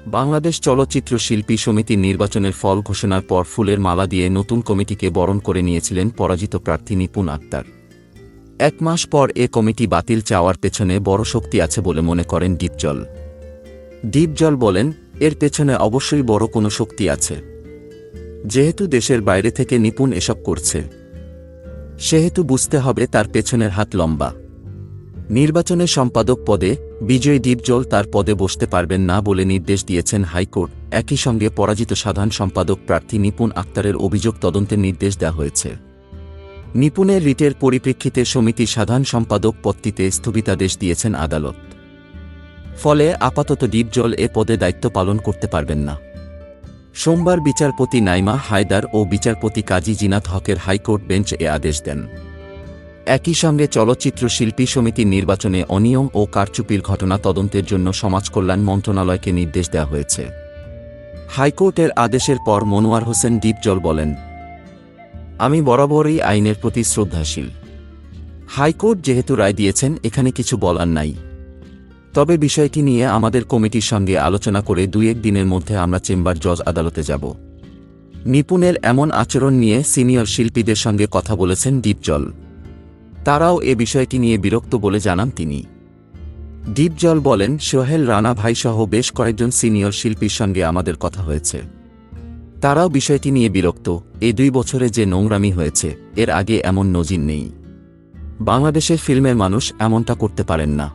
বাংলাদেশ চলচ্চিত্র শিল্পী সমিতির নির্বাচনের ফল ঘোষণার পর ফুলের মালা দিয়ে নতুন কমিটিকে বরণ করে নিয়েছিলেন পরাজিত প্রার্থী নিপুণ আক্তার। 1 মাস পর এ কমিটি বাতিল চাওয়ার পেছনে বড় শক্তি আছে বলে মনে করেন ডিপজল। ডিপজল বলেন, এর পেছনে অবশ্যই বড় কোনো শক্তি আছে। যেহেতু দেশের বাইরে থেকে নিপুণ এসব করছে, সেহেতু বুঝতে হবে তার পেছনের হাত লম্বা। নির্বাচনের সম্পাদক পদে বিজয়ী ডিপজল তার পদে বসতে পারবেন না বলে নির্দেশ দিয়েছেন হাইকোর্ট। একই সঙ্গে পরাজিত সাধারণ সম্পাদক প্রার্থী নিপুণ আক্তারের অভিযোগ তদন্তের নির্দেশ দেওয়া হয়েছে। নিপুণের রিটের পরিপ্রেক্ষিতে সমিতির সাধারণ সম্পাদক পদটিতে স্থগিতাদেশ দিয়েছেন আদালত। ফলে আপাতত ডিপজল এ পদে দায়িত্ব পালন করতে পারবেন না। সোমবার বিচারপতি নাইমা হায়দার ও বিচারপতি কাজী জিনাত হকের হাইকোর্ট বেঞ্চ এ আদেশ দেন। একই সঙ্গে চলচ্চিত্র শিল্পী সমিতির নির্বাচনে অনিয়ম ও কারচুপির ঘটনা তদন্তের জন্য সমাজকল্যাণ মন্ত্রণালয়কে নির্দেশ দেওয়া হয়েছে। হাইকোর্টের আদেশের পর মনোয়ার হোসেন ডিপজল বলেন, আমি বরাবরই আইনের প্রতি শ্রদ্ধাশীল। হাইকোর্ট যেহেতু রায় দিয়েছেন, এখানে কিছু বলার নাই। তবে বিষয়টি নিয়ে আমাদের কমিটির সঙ্গে আলোচনা করে 2-1 দিনের মধ্যে আমরা চেম্বার জজ আদালতে যাব। নিপুণের এমন আচরণ নিয়ে সিনিয়র শিল্পীদের সঙ্গে কথা বলেছেন ডিপজল। তারাও এ বিষয়টি নিয়ে বিরক্ত বলে জানান তিনি। ডিপজল বলেন, সোহেল রানা ভাইসহ বেশ কয়েকজন সিনিয়র শিল্পীর সঙ্গে আমাদের কথা হয়েছে। তারাও বিষয়টি নিয়ে বিরক্ত। এই 2 বছরে যে নোংরামি হয়েছে, এর আগে এমন নজির নেই। বাংলাদেশের ফিল্মের মানুষ এমনটা করতে পারেন না।